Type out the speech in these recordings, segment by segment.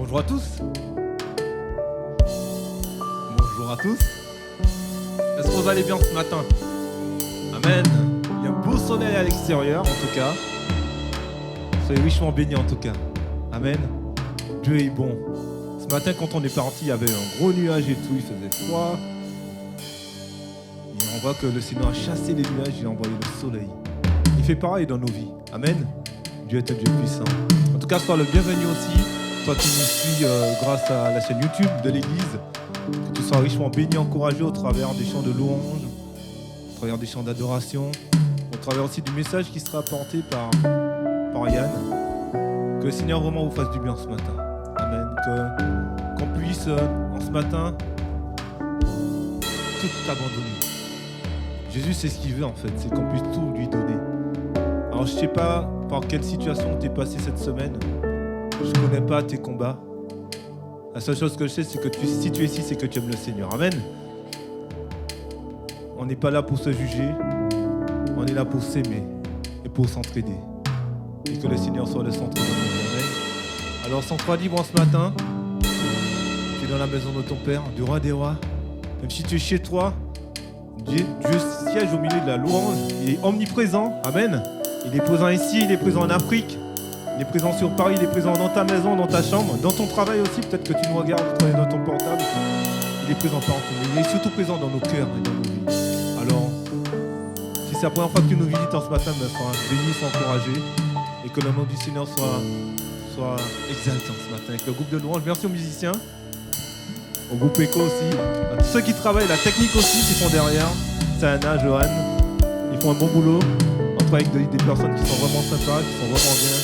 Bonjour à tous. Bonjour à tous. Est-ce que vous allez bien ce matin? Amen. Il y a un beau soleil à l'extérieur en tout cas. Soyez richement bénis en tout cas. Amen. Dieu est bon. Ce matin quand on est parti, il y avait un gros nuage et tout, il faisait froid. Et on voit que le Seigneur a chassé les nuages, il a envoyé le soleil. Il fait pareil dans nos vies. Amen. Dieu est un Dieu puissant. En tout cas, sois le bienvenu aussi. Toi qui nous suis grâce à la chaîne YouTube de l'Église. Que tu sois richement béni, encouragé au travers des chants de louange, au travers des chants d'adoration, au travers aussi du message qui sera apporté par Yann. Que le Seigneur vraiment vous fasse du bien ce matin. Amen. Qu'on puisse en ce matin tout abandonner. Jésus, c'est ce qu'il veut en fait, c'est qu'on puisse tout lui donner. Alors je ne sais pas par quelle situation tu es passé cette semaine. Je ne connais pas tes combats. La seule chose que je sais, c'est que si tu es ici, c'est que tu aimes le Seigneur. Amen. On n'est pas là pour se juger. On est là pour s'aimer et pour s'entraider. Et que le Seigneur soit le centre de nos vies. Amen. Alors sans toi libre ce matin, tu es dans la maison de ton Père, du roi des rois. Même si tu es chez toi, Dieu siège au milieu de la louange. Il est omniprésent. Amen. Il est présent ici, il est présent en Afrique. Il est présent sur Paris, il est présent dans ta maison, dans ta chambre, dans ton travail aussi. Peut-être que tu nous regardes, tu travailles dans ton portable. Il est présent partout. Il est surtout présent dans nos cœurs et dans nos vies. Alors, si c'est la première fois que tu nous visites en ce matin, sois béni, sois encouragé. Et que le nom du Seigneur soit exalté ce matin. Avec le groupe de louange, merci aux musiciens, au groupe Echo aussi, à tous ceux qui travaillent, la technique aussi, qui sont derrière. Sana, Johan, ils font un bon boulot. Avec des personnes qui sont vraiment sympas, qui sont vraiment bien.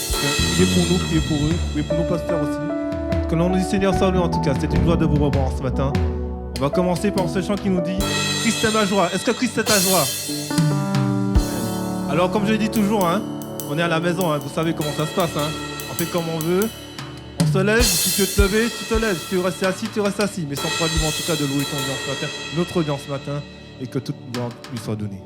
Priez pour nous, priez pour eux, priez pour nos pasteurs aussi. Que l'on nous dit Seigneur, salut en tout cas. C'est une joie de vous revoir ce matin. On va commencer par ce chant qui nous dit Christ est ma joie. Est-ce que Christ est ta joie? Alors comme je le dis toujours, on est à la maison, vous savez comment ça se passe. On fait comme on veut. On se lève, si tu veux te lever, tu te lèves. Si tu veux rester assis, tu restes assis. Mais sans toi libre en tout cas de louer ton audience ce matin, notre audience ce matin, et que toute gloire lui soit donnée.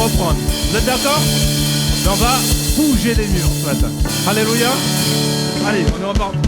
reprendre. Vous êtes d'accord? On va bouger les murs ce matin. Alléluia. Allez, on est reparti.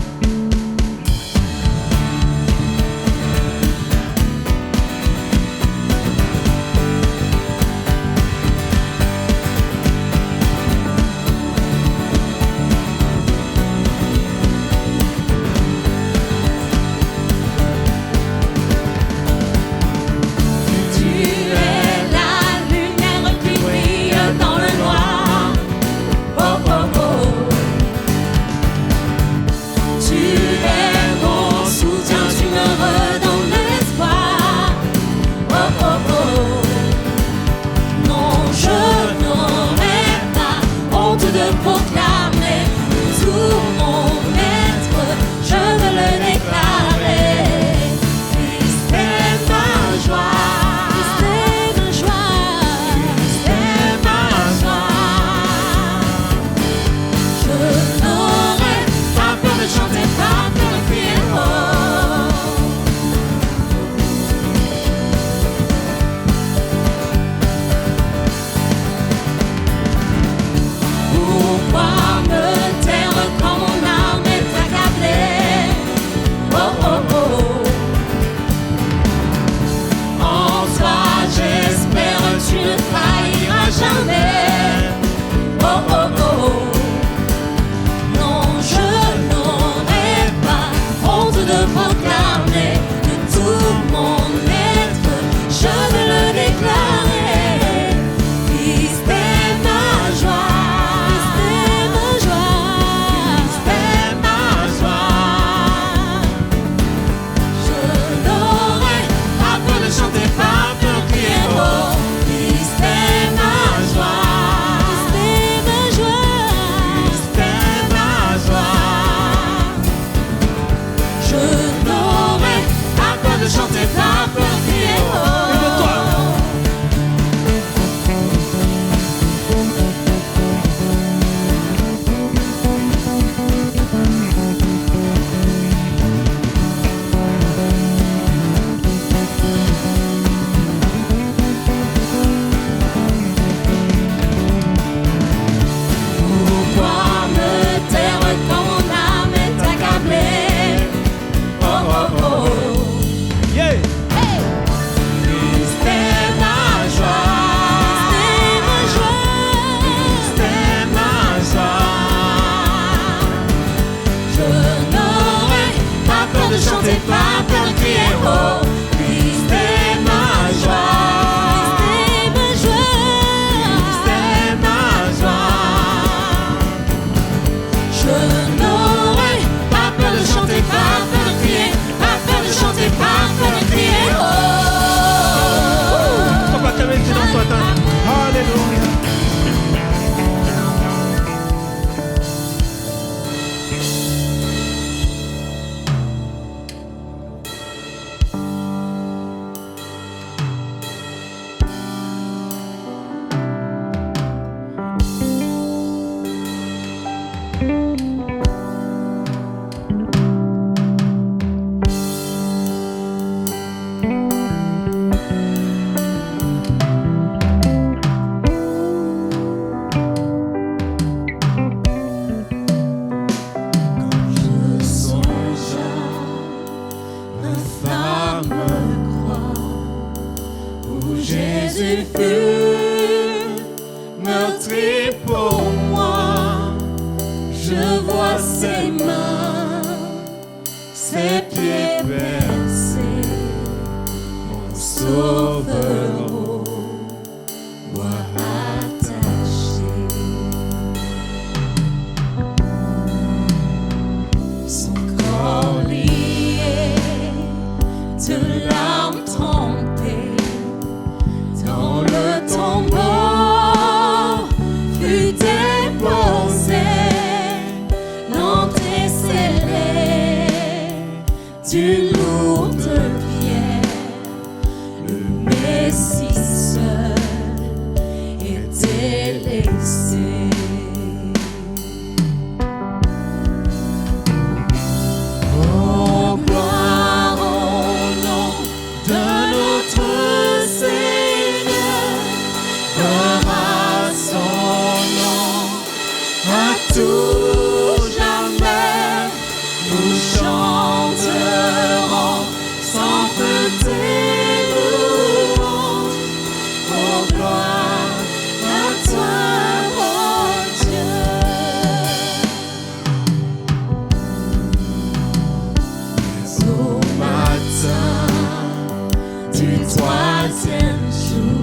du troisième jour,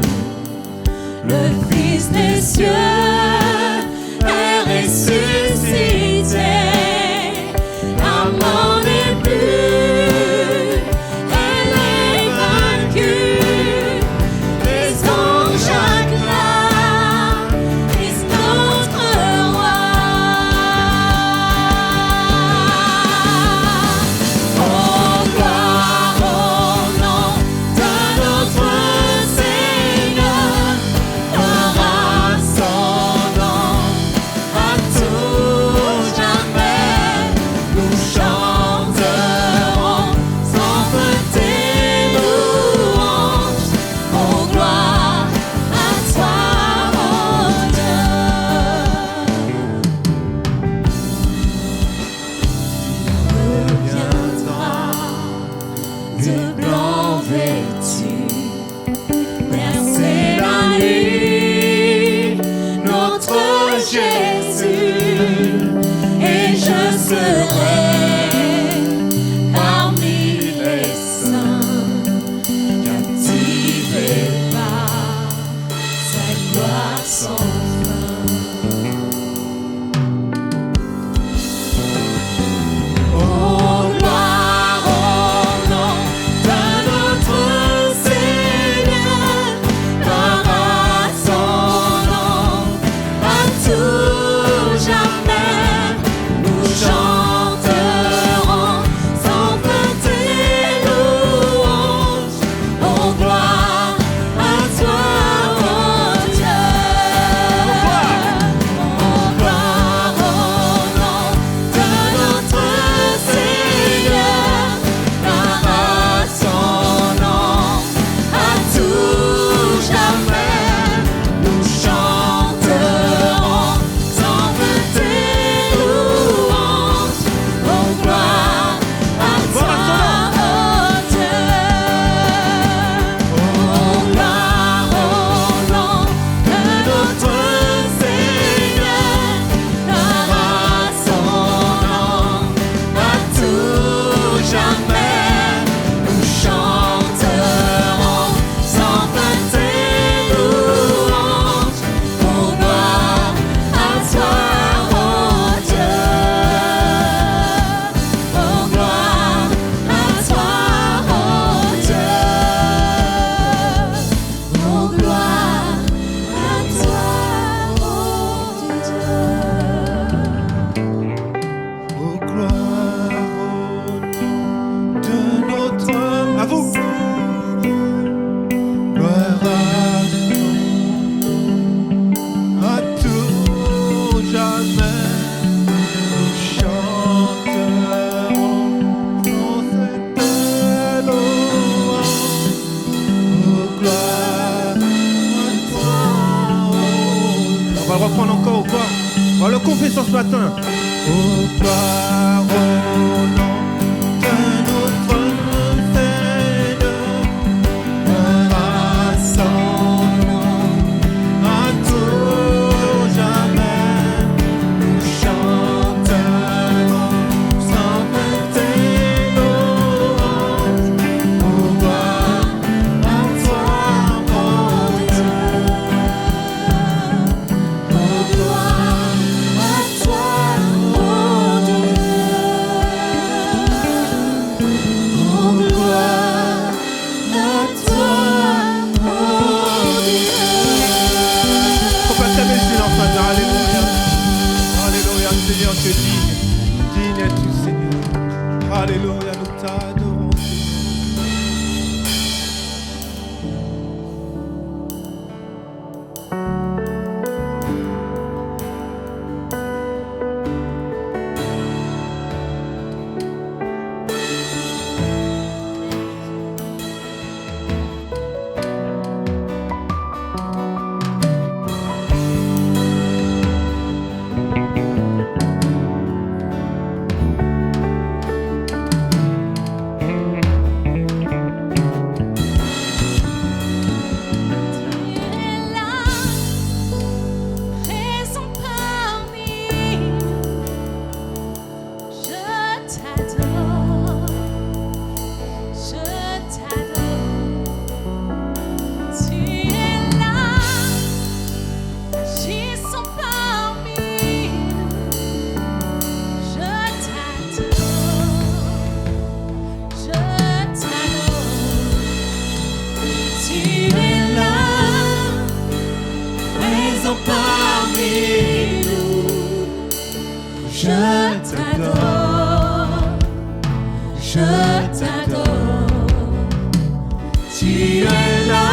le Fils des cieux est ressuscité. La mort n'est plus, elle est vaincue. Les anges acclament, Christ notre roi. Oh, gloire au nom de notre Seigneur, gloire à son nom, à tout jamais. Nous chanterons sans tes louanges. Oh, gloire à toi, oh Dieu. Reviendra de blanc vêtu, bercer la nuit, notre Jésus, et je serai parmi les saints, captivé par sa gloire sans fin. Oh, gloire au nom de notre Seigneur, gloire à son nom, à tout jamais. Nous chanterons sans fin tes louanges. Oh, gloire à toi, oh Dieu. Oh, gloire au nom de notre Seigneur, gloire à son nom, à tout jamais. Nous chanterons sans fin tes louanges. Oh, gloire à toi, oh Dieu. Oh, gloire au nom de notre Seigneur, gloire à son nom, à tout jamais. Nous chanterons sans fin tes louanges. Oh, gloire à toi, oh Dieu. Oh, gloire à toi, oh Dieu. Oh, gloire à toi, oh Dieu. Oh, gloire au nom de notre à vous. Gloire à tout jamais. Nous chanterons dans cette louange. Oh, gloire à toi. On va le reprendre encore ou quoi? On va le confesser ce matin. Oh, gloire au nom de notre Seigneur, gloire à son nom, à tout jamais. Nous chanterons sans fin tes louanges. Oh, gloire à toi, oh Dieu. Oh, gloire à toi, oh Dieu. Oh, gloire à toi, oh Dieu. Faut pas t'aimer le silence maintenant. Alléluia. Alléluia, Seigneur, tu es digne. Digne es-tu, Seigneur. Alléluia, nous t'adorons. Tu es là,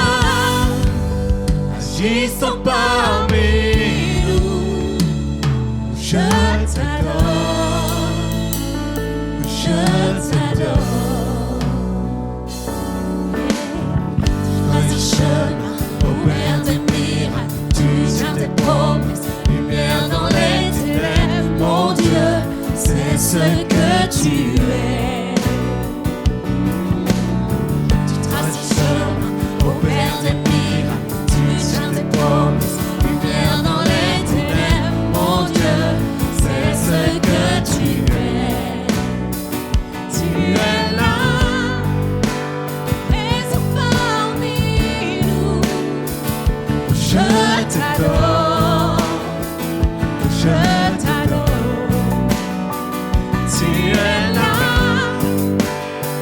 agissant parmi nous. Je t'adore, je t'adore. Dans un chemin ouvert de miracles, tu tiens tes promesses, lumière dans les ténèbres. Mon Dieu, c'est ce que tu es. Tu traces un chemin ouvert de miracles, tu tiens tes promesses, lumière dans les ténèbres. Mon Dieu, c'est ce que tu es. Tu es là. Je t'adore, je t'adore. Tu es là,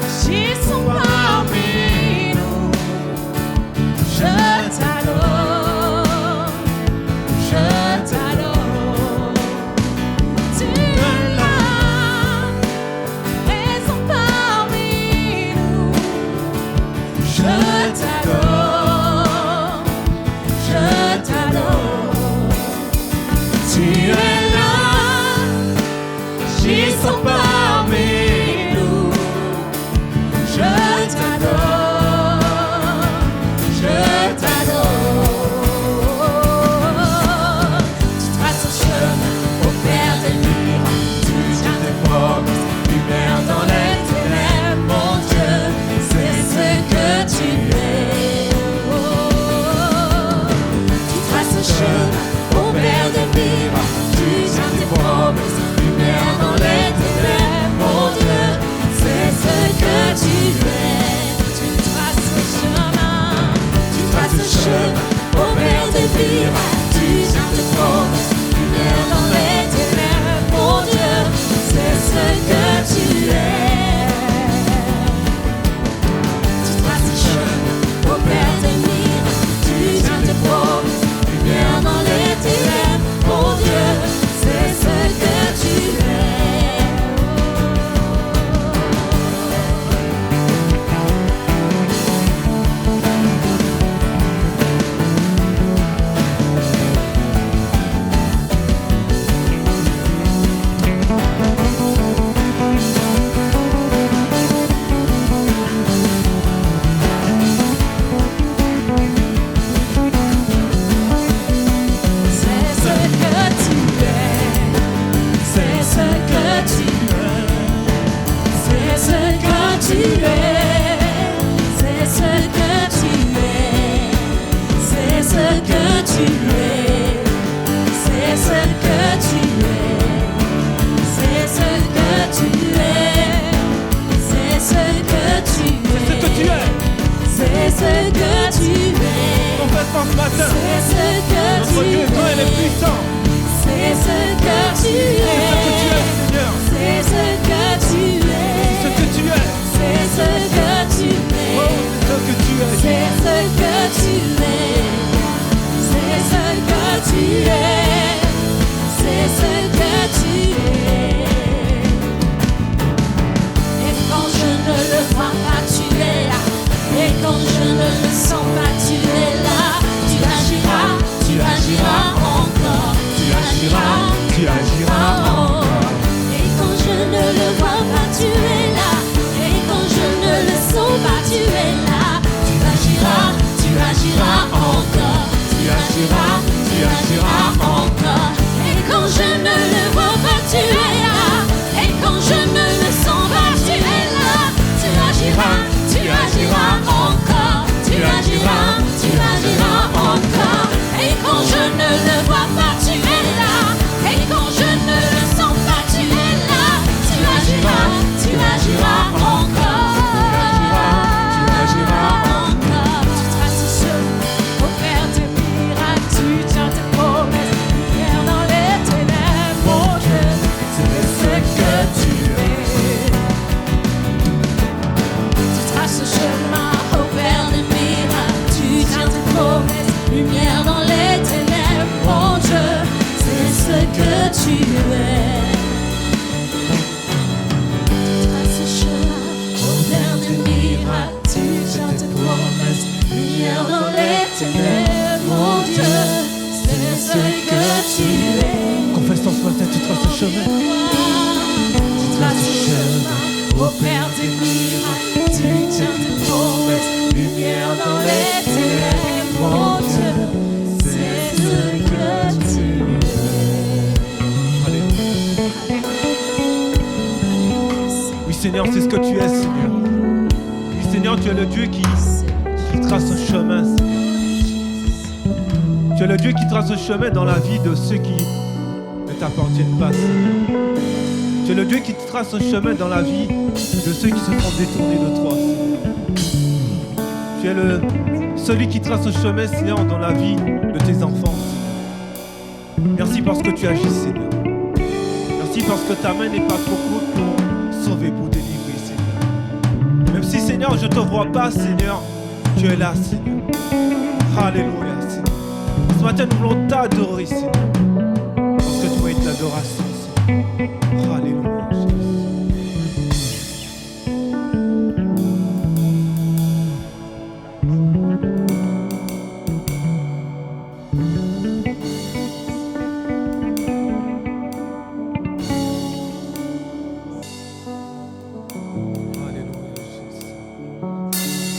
agissant parmi nous. Je t'adore, je t'adore. Tu es là, présent parmi nous. Je t'adore. Tu es là, agissant parmi nous. Je t'adore, je t'adore. Tu traces un chemin, opères des miracles, tu tiens tes promesses, lumière dans les ténèbres. Mon Dieu, c'est ce que tu es. Tu traces un chemin, opères des miracles, tu tiens tes promesses, lumière dans les ténèbres. Mon Dieu, c'est ce que tu es. Tu traces le chemin, opères des miracles, tu tiens tes promesses, lumière dans les ténèbres. Mon Dieu, c'est ce que tu es. Tu traces le chemin, opères des miracles, tu tiens tes promesses, lumière dans les ténèbres. Mon Dieu, c'est ce que tu es. Ce matin, notre Dieu est grand et il est puissant. C'est ce que tu es. C'est ce que tu es, Seigneur. C'est ce que tu es. C'est ce que tu es. C'est ce que tu es. C'est ce que tu es. C'est ce que tu es. C'est ce que tu es. Et quand je ne le vois pas, tu es là. Et quand je ne le sens pas, tu es là. Tu agiras encore. Tu agiras encore. Et quand je ne le vois pas, tu es là. Et quand je ne le sens lumière dans les ténèbres, mon Dieu, c'est ce que tu es. Alléluia. Oui, Seigneur, c'est ce que tu es, Seigneur. Oui, Seigneur, tu es le Dieu qui trace un chemin, Seigneur. Tu es le Dieu qui trace un chemin dans la vie de ceux qui ne t'appartiennent pas, Seigneur. Tu es le Dieu qui trace un chemin dans la vie de ceux qui se font détourner de toi, Seigneur. Tu es celui qui trace un chemin, Seigneur, dans la vie de tes enfants, Seigneur. Merci parce que tu agis, Seigneur. Merci parce que ta main n'est pas trop courte pour sauver, pour délivrer, Seigneur. Même si, Seigneur, je ne te vois pas, Seigneur, tu es là, Seigneur. Alléluia, Seigneur. Ce matin, nous voulons t'adorer, Seigneur. Parce que tu mérites l'adoration, Seigneur. Alléluia, Jésus.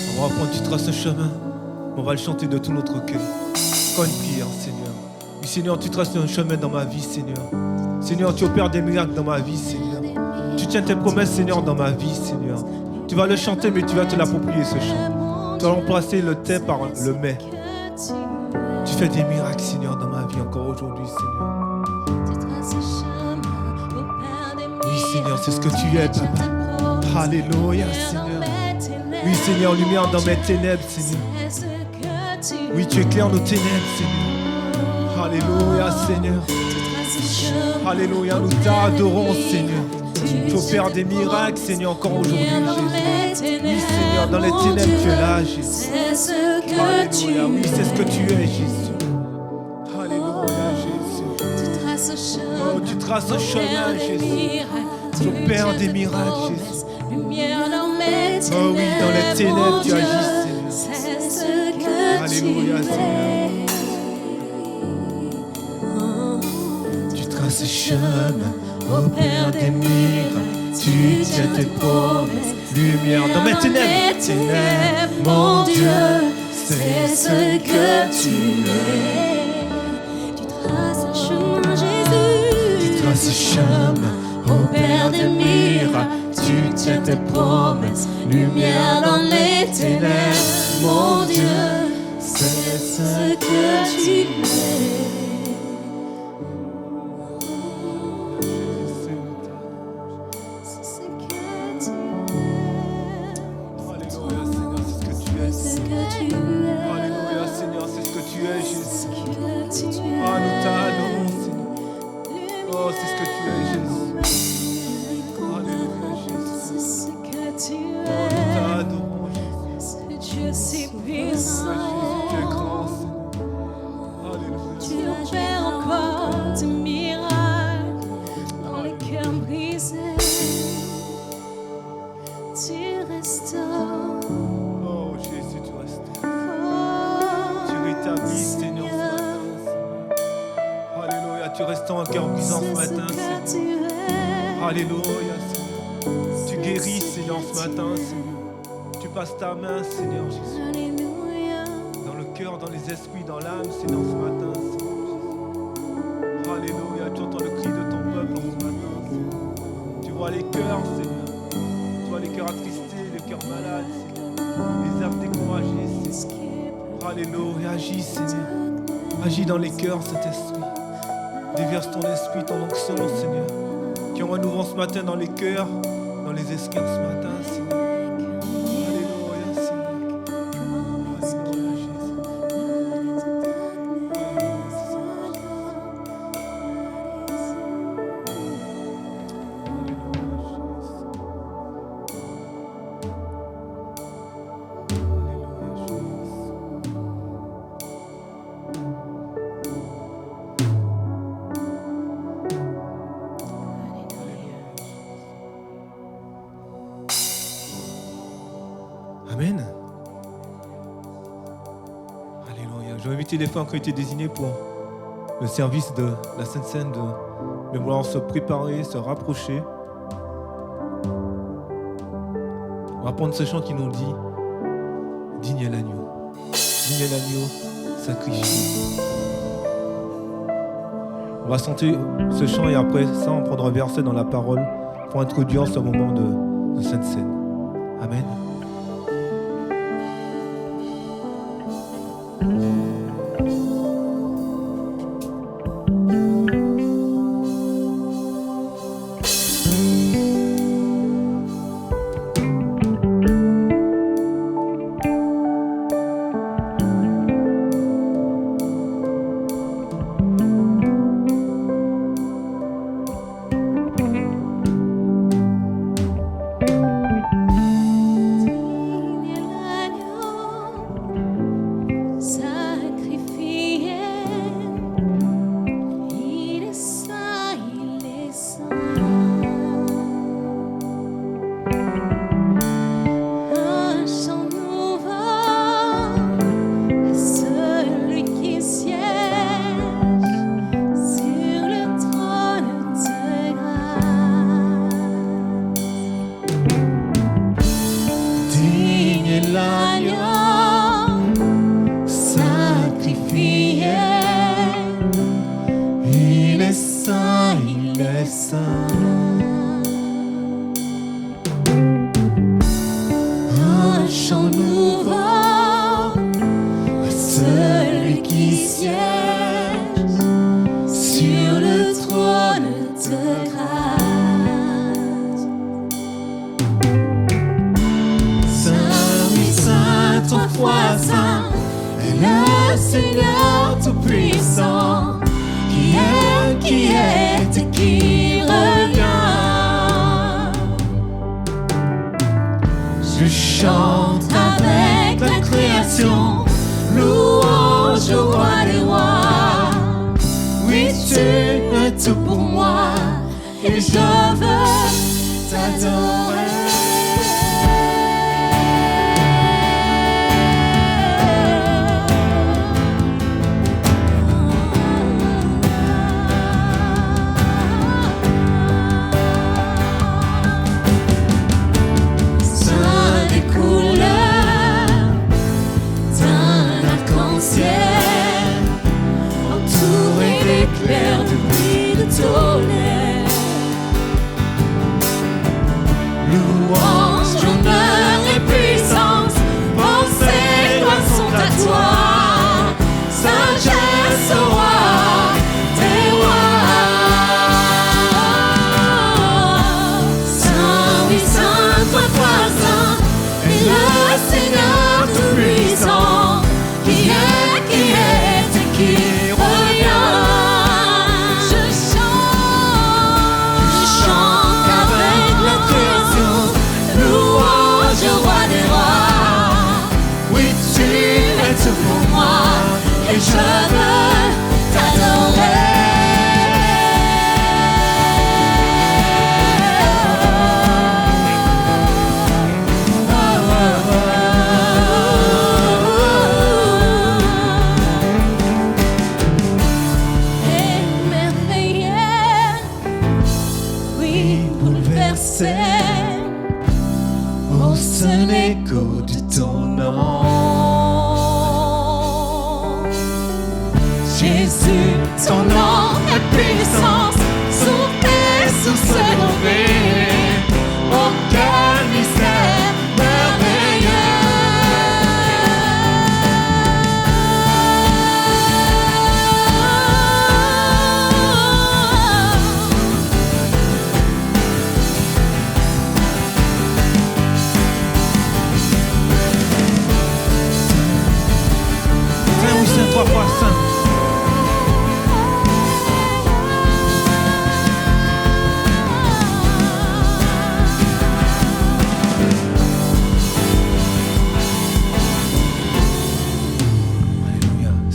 On va reprendre, tu traces un chemin. On va le chanter de tout notre cœur. Quand une prière, Seigneur. Oui, Seigneur, tu traces un chemin dans ma vie, Seigneur. Seigneur, tu opères des miracles dans ma vie, Seigneur. Tu tiens tes promesses, Seigneur, dans ma vie, Seigneur. Tu vas le chanter, mais tu vas te l'approprier, ce chant. Tu vas remplacer le thé par le mais. Tu fais des miracles, Seigneur, dans ma vie encore aujourd'hui, Seigneur. Oui, Seigneur, c'est ce que tu es, Papa. Alléluia, Seigneur. Oui, Seigneur, lumière dans mes ténèbres, Seigneur. Oui, tu éclaires nos ténèbres, Seigneur. Alléluia, Seigneur. Alléluia, nous t'adorons, Seigneur. Tu opères des miracles, Seigneur, encore aujourd'hui, Jésus. Oui, Seigneur, dans les ténèbres, tu es là, Jésus. Alléluia, oui, c'est ce que tu es, Jésus. Alléluia, Jésus. Oh, tu traces un chemin, Jésus. Tu opères des miracles, Jésus. Oh oui, dans les ténèbres, tu agis, Seigneur. Alléluia, Seigneur. Tu traces un chemin, opères des miracles. Tu tiens tes promesses. Lumière dans mes ténèbres, mon Dieu, c'est ce que tu es. Tu traces un chemin, Jésus. Tu traces un chemin, opères des miracles. Tu tiens tes promesses, lumière dans les ténèbres, mon Dieu, c'est ce que tu es. Alléluia, Seigneur, c'est ce que tu es. Alléluia, Seigneur, c'est ce que tu es, Jésus. Ah, nous t'adorons, Seigneur. Oh, c'est ce que tu es, Jésus. Dieu si puissant, tu es grand, Alléluia. Tu opères encore des miracles dans les cœurs brisés. Tu restaures. Oh Jésus, tu restaures. Tu rétablis, Seigneur, ce matin. Alléluia, tu restaures un cœur brisant ce matin, Seigneur. Alléluia, Seigneur. Tu guéris, Seigneur, ce matin, Seigneur. Tu passes ta main, Seigneur Jésus. Alléluia. Dans le cœur, dans les esprits, dans l'âme, Seigneur, ce matin, Seigneur Jésus. Alléluia, tu entends le cri de ton peuple ce matin, Seigneur. Tu vois les cœurs, Seigneur. Tu vois les cœurs attristés, les cœurs malades, Seigneur. Les âmes découragées, Seigneur. Alléluia, agis, Seigneur. Agis dans les cœurs, cet esprit. Déverse ton esprit, ton onction, Seigneur. Qui envoie nous ce matin dans les cœurs, dans les esprits ce matin, Seigneur. Amen. Alléluia. Je vais inviter les femmes qui ont été désignées pour le service de la Sainte Seine de vouloir se préparer, se rapprocher. On va prendre ce chant qui nous dit « Digne est l'agneau ». digne est l'agneau sacrifié. On va chanter ce chant et après ça, on prendra un verset dans la parole pour introduire ce moment de Sainte Seine. Amen.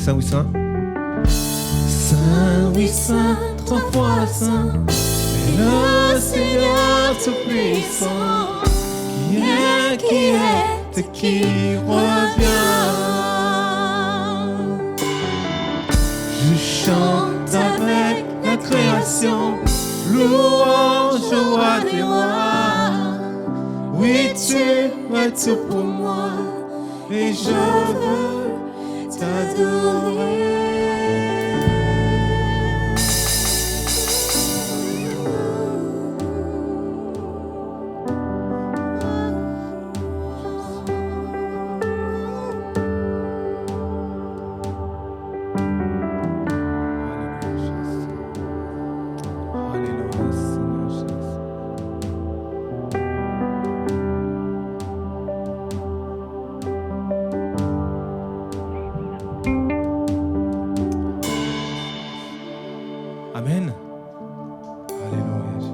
Saint, oui, Saint. Saint, oui, Saint, trois fois Saint, et le Seigneur Tout-Puissant, qui est et qui revient. Je chante avec la création, louange au roi des rois. Oui, tu es tout pour moi, et je veux Alléluia, Seigneur Jésus. Amen. Alléluia, Jésus.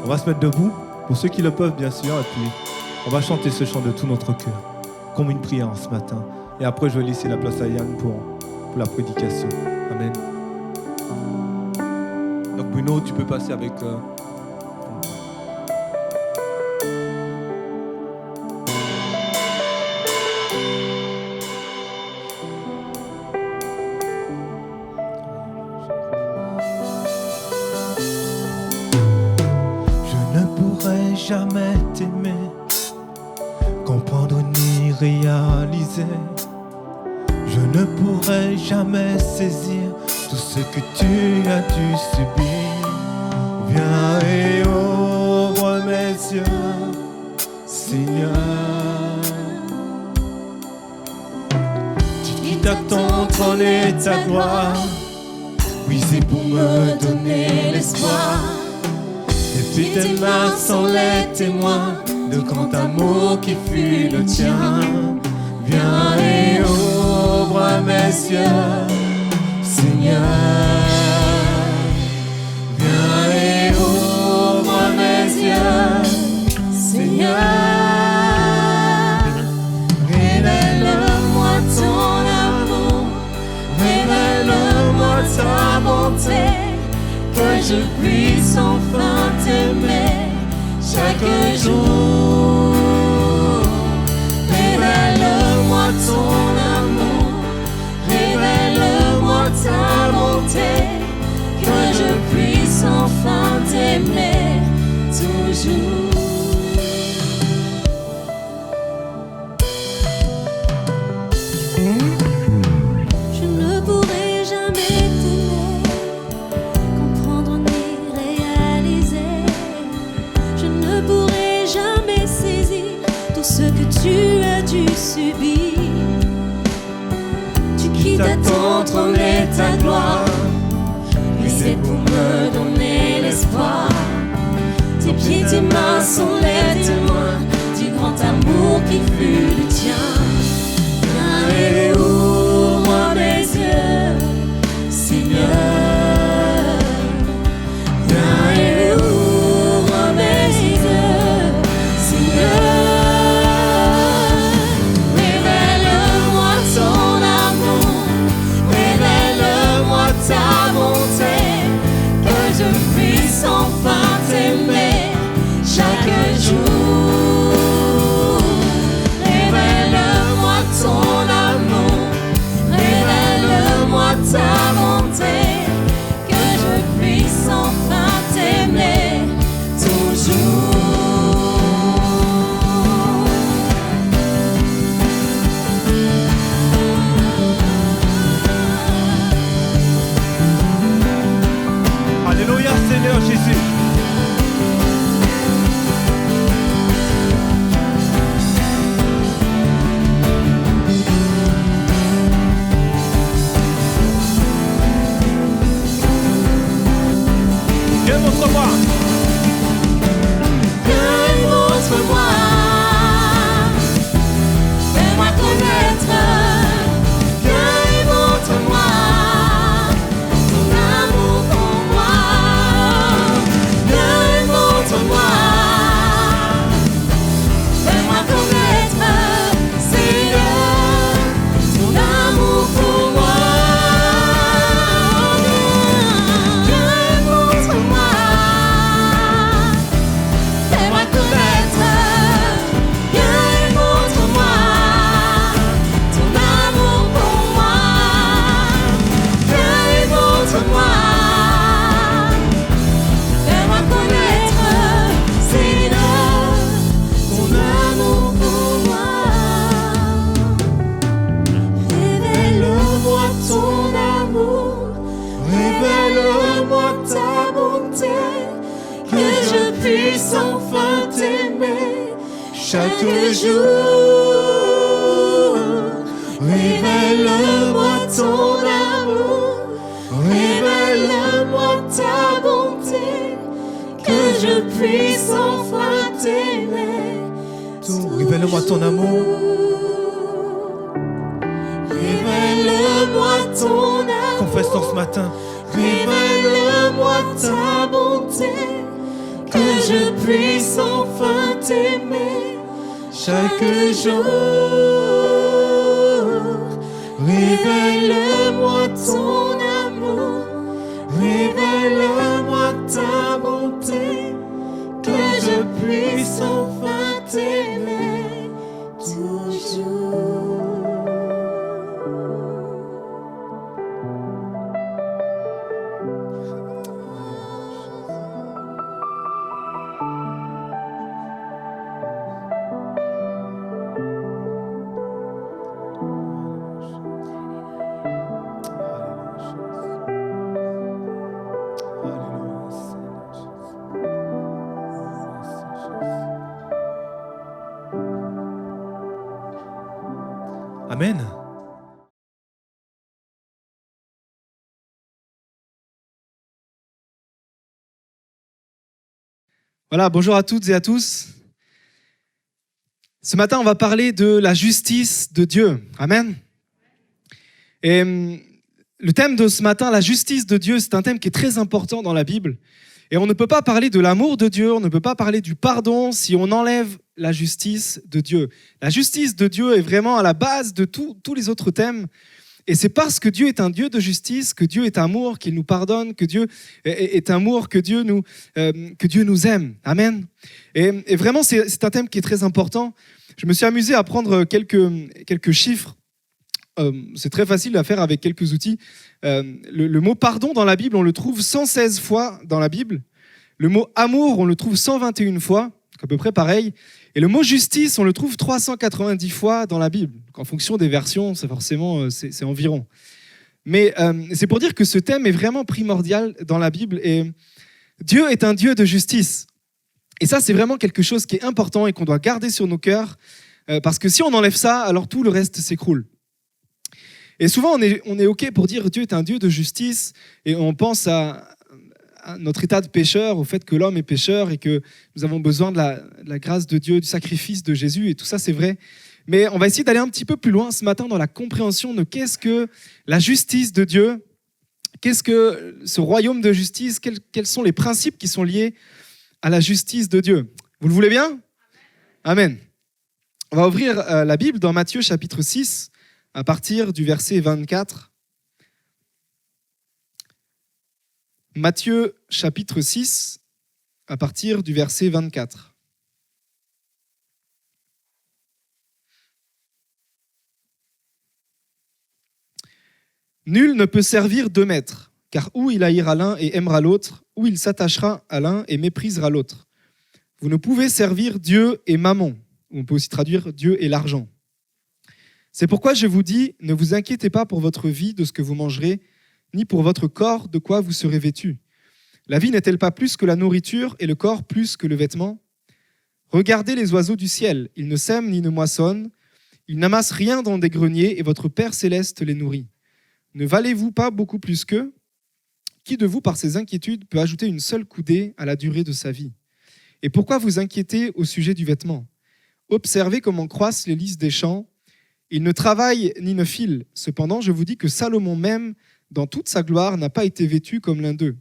On va se mettre debout, pour ceux qui le peuvent, bien sûr, et puis on va chanter ce chant de tout notre cœur, comme une prière ce matin. Et après, je vais laisser la place à Yann pour la prédication. Amen. Donc Bruno, tu peux passer avec... Je ne pourrai jamais t'aimer, comprendre ni réaliser. Je ne pourrai jamais saisir tout ce que tu as dû subir. Viens et ouvre mes yeux, Seigneur. Tu quittes ton trône et ta gloire. Oui, c'est pour me donner l'espoir. Et puis tes mains sont les témoins de grand amour qui fut le tien. Viens et ouvre mes yeux, Seigneur. Viens et ouvre mes yeux, Seigneur. Révèle-moi ton amour, révèle-moi ta bonté, que je puisse enfin t'aimer chaque jour. Révèle-moi ton amour, révèle-moi ta bonté, que je puisse enfin t'aimer toujours. Je ne pourrai jamais t'aimer, comprendre ni réaliser. Je ne pourrai jamais saisir tout ce que tu as dû subir. Tu quittes ton trône et ta gloire, et c'est pour me donner l'espoir. Tes pieds, tes mains sont les témoins du grand amour qui fut le tien. Viens et ouvre mes yeux, Seigneur. Viens et ouvre mes yeux, Seigneur. Révèle-moi ton amour, révèle-moi ta bonté, que je puisse enfin t'aimer chaque jour. Révèle-moi chaque jour. Révèle-moi ton amour, révèle-moi ta bonté, que je puisse enfin t'aimer. Révèle-moi ton amour. Révèle-moi ton amour. Confesse-le ce matin. Révèle-moi ta bonté, que je puisse enfin t'aimer chaque jour. Révèle-moi ton amour, révèle-moi ta bonté, que je puisse enfin t'aimer toujours. Amen. Voilà, bonjour à toutes et à tous. Ce matin, on va parler de la justice de Dieu. Amen. Et le thème de ce matin, la justice de Dieu, c'est un thème qui est très important dans la Bible. Et on ne peut pas parler de l'amour de Dieu, on ne peut pas parler du pardon si on enlève la justice de Dieu. La justice de Dieu est vraiment à la base de tous les autres thèmes. Et c'est parce que Dieu est un Dieu de justice, que Dieu est amour, qu'il nous pardonne, que Dieu est amour, que Dieu nous aime. Amen. Et vraiment, c'est un thème qui est très important. Je me suis amusé à prendre quelques chiffres. C'est très facile à faire avec quelques outils. Le mot pardon dans la Bible, on le trouve 116 fois dans la Bible. Le mot amour, on le trouve 121 fois, à peu près pareil. Et le mot justice, on le trouve 390 fois dans la Bible. Donc en fonction des versions, c'est forcément c'est environ. Mais c'est pour dire que ce thème est vraiment primordial dans la Bible. Et Dieu est un Dieu de justice. Et ça, c'est vraiment quelque chose qui est important et qu'on doit garder sur nos cœurs. Parce que si on enlève ça, alors tout le reste s'écroule. Et souvent, on est OK pour dire Dieu est un Dieu de justice et on pense à notre état de pécheur, au fait que l'homme est pécheur et que nous avons besoin de la grâce de Dieu, du sacrifice de Jésus, et tout ça, c'est vrai. Mais on va essayer d'aller un petit peu plus loin ce matin dans la compréhension de qu'est-ce que la justice de Dieu, qu'est-ce que ce royaume de justice, quels sont les principes qui sont liés à la justice de Dieu. Vous le voulez bien ? Amen. On va ouvrir la Bible dans Matthieu chapitre 6, à partir du verset 24. Matthieu chapitre 6, à partir du verset 24. Nul ne peut servir deux maîtres, car ou il haïra l'un et aimera l'autre, ou il s'attachera à l'un et méprisera l'autre. Vous ne pouvez servir Dieu et Mammon, ou on peut aussi traduire Dieu et l'argent. C'est pourquoi je vous dis, ne vous inquiétez pas pour votre vie de ce que vous mangerez, ni pour votre corps de quoi vous serez vêtus. La vie n'est-elle pas plus que la nourriture et le corps plus que le vêtement ? Regardez les oiseaux du ciel, ils ne sèment ni ne moissonnent, ils n'amassent rien dans des greniers et votre Père céleste les nourrit. Ne valez-vous pas beaucoup plus qu'eux ? Qui de vous, par ses inquiétudes, peut ajouter une seule coudée à la durée de sa vie ? Et pourquoi vous inquiétez au sujet du vêtement ? Observez comment croissent les lys des champs. Ils ne travaillent ni ne filent. Cependant, je vous dis que Salomon même, dans toute sa gloire, n'a pas été vêtu comme l'un d'eux.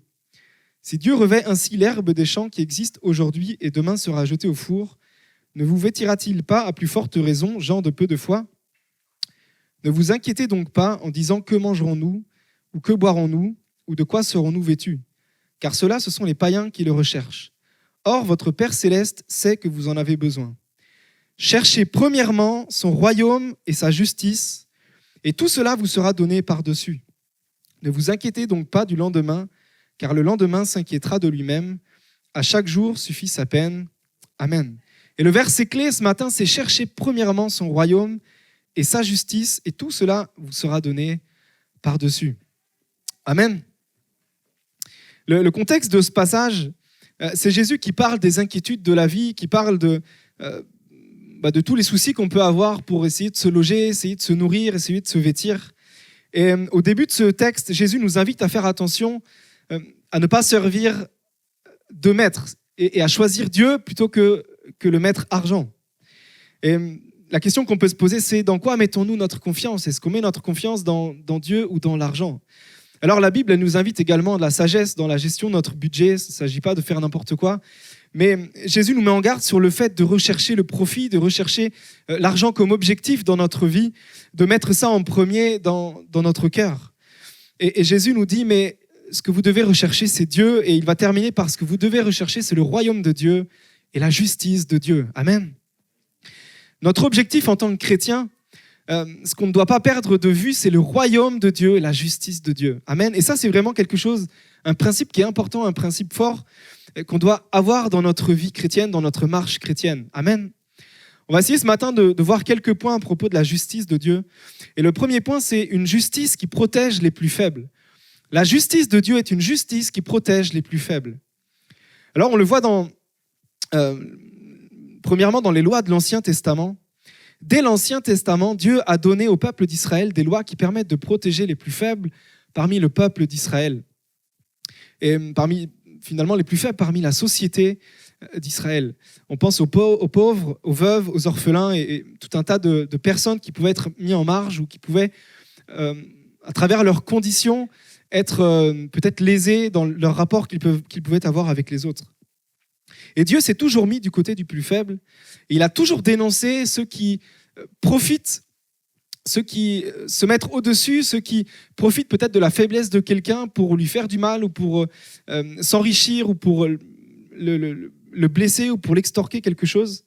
Si Dieu revêt ainsi l'herbe des champs qui existe aujourd'hui et demain sera jetée au four, ne vous vêtira-t-il pas à plus forte raison, gens de peu de foi ? Ne vous inquiétez donc pas en disant que mangerons-nous, ou que boirons-nous, ou de quoi serons-nous vêtus ? Car ceux-là, ce sont les païens qui le recherchent. Or, votre Père céleste sait que vous en avez besoin. Cherchez premièrement son royaume et sa justice, et tout cela vous sera donné par-dessus. Ne vous inquiétez donc pas du lendemain, car le lendemain s'inquiétera de lui-même. À chaque jour suffit sa peine. Amen. Et le verset clé ce matin, c'est « Cherchez premièrement son royaume et sa justice, et tout cela vous sera donné par-dessus. » Amen. Le contexte de ce passage, c'est Jésus qui parle des inquiétudes de la vie, qui parle de tous les soucis qu'on peut avoir pour essayer de se loger, essayer de se nourrir, essayer de se vêtir. Et au début de ce texte, Jésus nous invite à faire attention à ne pas servir de maître et à choisir Dieu plutôt que le maître argent. Et la question qu'on peut se poser, c'est dans quoi mettons-nous notre confiance ? Est-ce qu'on met notre confiance dans Dieu ou dans l'argent ? Alors la Bible, elle nous invite également à de la sagesse dans la gestion de notre budget. Il ne s'agit pas de faire n'importe quoi. Mais Jésus nous met en garde sur le fait de rechercher le profit, de rechercher l'argent comme objectif dans notre vie, de mettre ça en premier dans notre cœur. Et Jésus nous dit, mais ce que vous devez rechercher, c'est Dieu. Et il va terminer par ce que vous devez rechercher, c'est le royaume de Dieu et la justice de Dieu. Amen. Notre objectif en tant que chrétien, ce qu'on ne doit pas perdre de vue, c'est le royaume de Dieu et la justice de Dieu. Amen. Et ça, c'est vraiment quelque chose, un principe qui est important, un principe fort qu'on doit avoir dans notre vie chrétienne, dans notre marche chrétienne. Amen. On va essayer ce matin de voir quelques points à propos de la justice de Dieu. Et le premier point, c'est une justice qui protège les plus faibles. La justice de Dieu est une justice qui protège les plus faibles. Alors, on le voit premièrement dans les lois de l'Ancien Testament. Dès l'Ancien Testament, Dieu a donné au peuple d'Israël des lois qui permettent de protéger les plus faibles parmi le peuple d'Israël. Et finalement, les plus faibles parmi la société d'Israël. On pense aux pauvres, aux veuves, aux orphelins et tout un tas de personnes qui pouvaient être mis en marge ou qui pouvaient, à travers leurs conditions, être peut-être lésés dans leur rapport qu'ils pouvaient avoir avec les autres. Et Dieu s'est toujours mis du côté du plus faible. Et il a toujours dénoncé ceux qui profitent, ceux qui se mettent au-dessus, ceux qui profitent peut-être de la faiblesse de quelqu'un pour lui faire du mal ou pour s'enrichir ou pour le blesser ou pour l'extorquer quelque chose.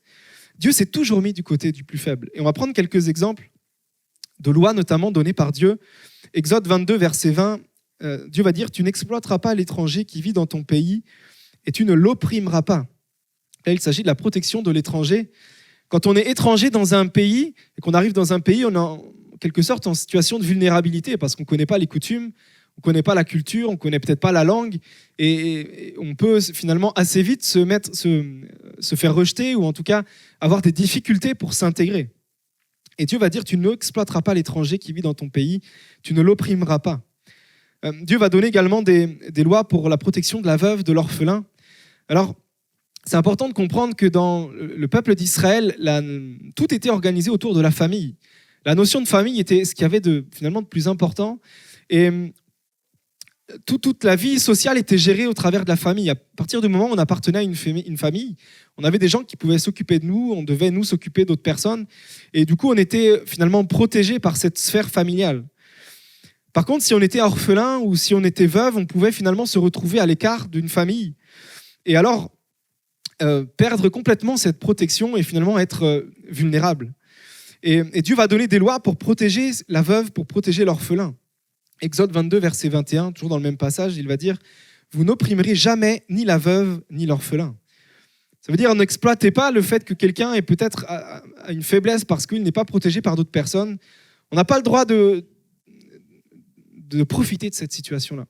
Dieu s'est toujours mis du côté du plus faible. Et on va prendre quelques exemples de lois notamment données par Dieu. Exode 22, verset 20, Dieu va dire « Tu n'exploiteras pas l'étranger qui vit dans ton pays et tu ne l'opprimeras pas ». Là, il s'agit de la protection de l'étranger. Quand on est étranger dans un pays et qu'on arrive dans un pays, on est en quelque sorte en situation de vulnérabilité parce qu'on ne connaît pas les coutumes, on ne connaît pas la culture, on ne connaît peut-être pas la langue et on peut finalement assez vite se faire rejeter ou en tout cas avoir des difficultés pour s'intégrer. Et Dieu va dire, tu n'exploiteras pas l'étranger qui vit dans ton pays, tu ne l'opprimeras pas. Dieu va donner également des lois pour la protection de la veuve, de l'orphelin. Alors, c'est important de comprendre que dans le peuple d'Israël, tout était organisé autour de la famille. La notion de famille était ce qu'il y avait finalement de plus important. Et toute la vie sociale était gérée au travers de la famille. À partir du moment où on appartenait à une famille, on avait des gens qui pouvaient s'occuper de nous, on devait nous s'occuper d'autres personnes. Et du coup, on était finalement protégés par cette sphère familiale. Par contre, si on était orphelin ou si on était veuve, on pouvait finalement se retrouver à l'écart d'une famille. Et alors, perdre complètement cette protection et finalement être vulnérable. Et Dieu va donner des lois pour protéger la veuve, pour protéger l'orphelin. Exode 22, verset 21, toujours dans le même passage, il va dire « Vous n'opprimerez jamais ni la veuve ni l'orphelin ». Ça veut dire n'exploitez pas le fait que quelqu'un ait peut-être a une faiblesse parce qu'il n'est pas protégé par d'autres personnes. On n'a pas le droit de profiter de cette situation-là.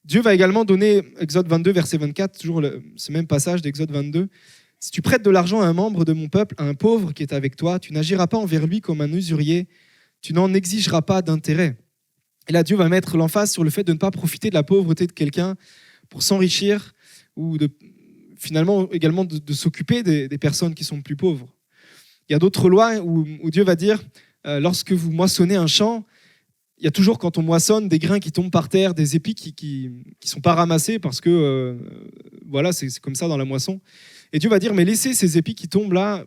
Dieu va également donner, Exode 22, verset 24, toujours ce même passage d'Exode 22, « Si tu prêtes de l'argent à un membre de mon peuple, à un pauvre qui est avec toi, tu n'agiras pas envers lui comme un usurier, tu n'en exigeras pas d'intérêt. » Et là, Dieu va mettre l'emphase sur le fait de ne pas profiter de la pauvreté de quelqu'un pour s'enrichir ou finalement également de s'occuper des personnes qui sont plus pauvres. Il y a d'autres lois où Dieu va dire, lorsque vous moissonnez un champ, il y a toujours, quand on moissonne, des grains qui tombent par terre, des épis qui sont pas ramassés parce que voilà, c'est comme ça dans la moisson. Et Dieu va dire, mais laissez ces épis qui tombent là,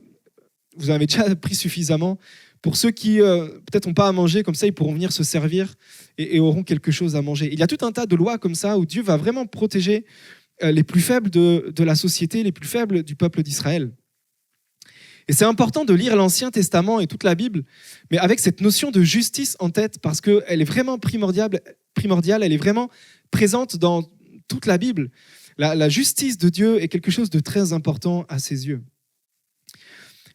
vous en avez déjà pris suffisamment. Pour ceux qui peut-être n'ont pas à manger, comme ça, ils pourront venir se servir et auront quelque chose à manger. Il y a tout un tas de lois comme ça où Dieu va vraiment protéger les plus faibles de la société, les plus faibles du peuple d'Israël. Et c'est important de lire l'Ancien Testament et toute la Bible, mais avec cette notion de justice en tête, parce qu'elle est vraiment primordiale, elle est vraiment présente dans toute la Bible. La justice de Dieu est quelque chose de très important à ses yeux.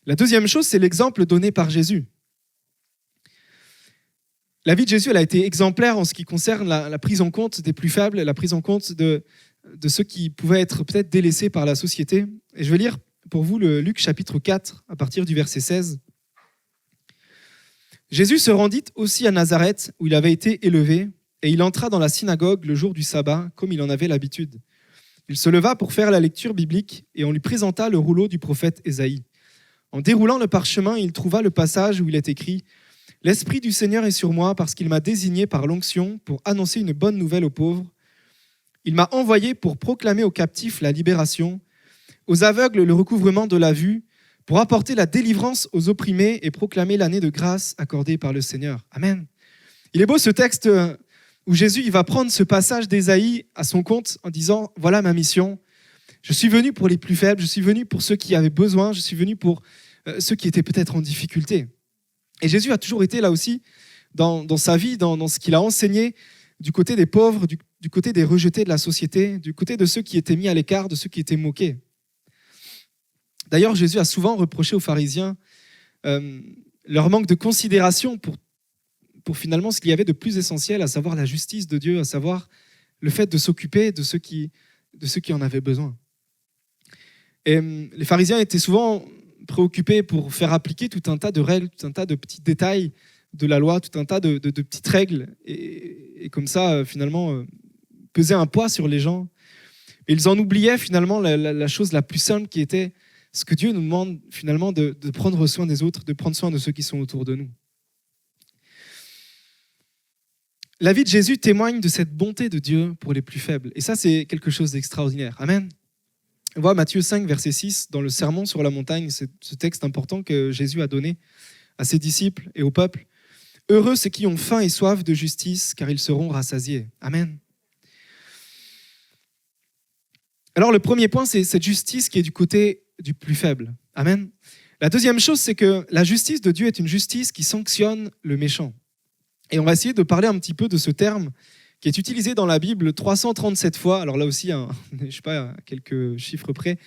La deuxième chose, c'est l'exemple donné par Jésus. La vie de Jésus, elle a été exemplaire en ce qui concerne la prise en compte des plus faibles, la prise en compte de ceux qui pouvaient être peut-être délaissés par la société. Et je vais lire pour vous le Luc chapitre 4, à partir du verset 16. Jésus se rendit aussi à Nazareth, où il avait été élevé, et il entra dans la synagogue le jour du sabbat, comme il en avait l'habitude. Il se leva pour faire la lecture biblique, et on lui présenta le rouleau du prophète Ésaïe. En déroulant le parchemin, il trouva le passage où il est écrit « L'Esprit du Seigneur est sur moi, parce qu'il m'a désigné par l'onction pour annoncer une bonne nouvelle aux pauvres. Il m'a envoyé pour proclamer aux captifs la libération, aux aveugles le recouvrement de la vue, pour apporter la délivrance aux opprimés et proclamer l'année de grâce accordée par le Seigneur. » Amen. Il est beau ce texte où Jésus il va prendre ce passage d'Ésaïe à son compte en disant « Voilà ma mission. Je suis venu pour les plus faibles, je suis venu pour ceux qui avaient besoin, je suis venu pour ceux qui étaient peut-être en difficulté. » Et Jésus a toujours été là aussi, dans sa vie, dans ce qu'il a enseigné, du côté des pauvres, du côté des rejetés de la société, du côté de ceux qui étaient mis à l'écart, de ceux qui étaient moqués. D'ailleurs, Jésus a souvent reproché aux pharisiens leur manque de considération pour finalement ce qu'il y avait de plus essentiel, à savoir la justice de Dieu, à savoir le fait de s'occuper de ceux qui en avaient besoin. Et les pharisiens étaient souvent préoccupés pour faire appliquer tout un tas de règles, tout un tas de petits détails de la loi, tout un tas de petites règles, et comme ça, finalement, peser un poids sur les gens. Et ils en oubliaient finalement la chose la plus simple qui était ce que Dieu nous demande finalement de prendre soin des autres, de prendre soin de ceux qui sont autour de nous. La vie de Jésus témoigne de cette bonté de Dieu pour les plus faibles. Et ça, c'est quelque chose d'extraordinaire. Amen. On voit Matthieu 5, verset 6, dans le Sermon sur la montagne, c'est ce texte important que Jésus a donné à ses disciples et au peuple. « Heureux ceux qui ont faim et soif de justice, car ils seront rassasiés. » Amen. Alors, le premier point, c'est cette justice qui est du côté du plus faible. Amen. La deuxième chose, c'est que la justice de Dieu est une justice qui sanctionne le méchant. Et on va essayer de parler un petit peu de ce terme qui est utilisé dans la Bible 337 fois. Alors là aussi, je ne sais pas à quelques chiffres près,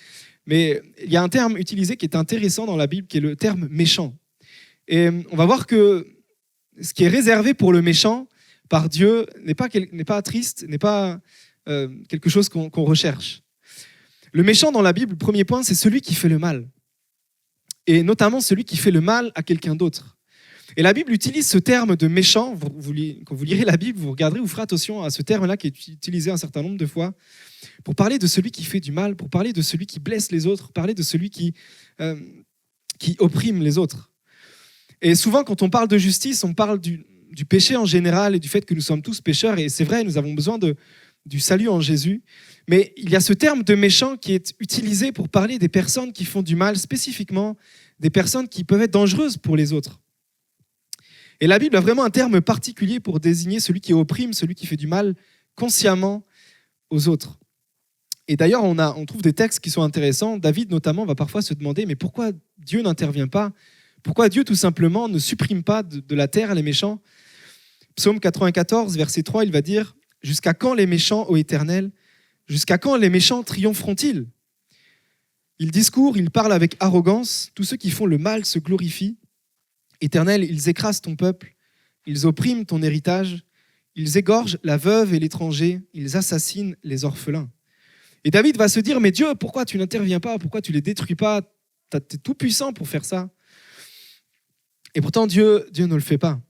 mais il y a un terme utilisé qui est intéressant dans la Bible, qui est le terme méchant. Et on va voir que ce qui est réservé pour le méchant par Dieu n'est pas triste, n'est pas quelque chose qu'on recherche. Le méchant dans la Bible, premier point, c'est celui qui fait le mal. Et notamment celui qui fait le mal à quelqu'un d'autre. Et la Bible utilise ce terme de méchant. Quand vous lirez la Bible, vous regarderez, vous ferez attention à ce terme-là qui est utilisé un certain nombre de fois pour parler de celui qui fait du mal, pour parler de celui qui blesse les autres, parler de celui qui opprime les autres. Et souvent, quand on parle de justice, on parle du péché en général et du fait que nous sommes tous pécheurs. Et c'est vrai, nous avons besoin du salut en Jésus. Mais il y a ce terme de méchant qui est utilisé pour parler des personnes qui font du mal, spécifiquement des personnes qui peuvent être dangereuses pour les autres. Et la Bible a vraiment un terme particulier pour désigner celui qui opprime, celui qui fait du mal consciemment aux autres. Et d'ailleurs, on trouve des textes qui sont intéressants. David, notamment, va parfois se demander « Mais pourquoi Dieu n'intervient pas ? Pourquoi Dieu, tout simplement, ne supprime pas de la terre les méchants ?» Psaume 94, verset 3, il va dire « Jusqu'à quand les méchants, ô Éternel ? Jusqu'à quand les méchants triompheront-ils ? Ils discourent, ils parlent avec arrogance. Tous ceux qui font le mal se glorifient. Éternel, ils écrasent ton peuple. Ils oppriment ton héritage. Ils égorgent la veuve et l'étranger. Ils assassinent les orphelins. » Et David va se dire « Mais Dieu, pourquoi tu n'interviens pas ? Pourquoi tu ne les détruis pas ? Tu es tout puissant pour faire ça. » Et pourtant, Dieu ne le fait pas.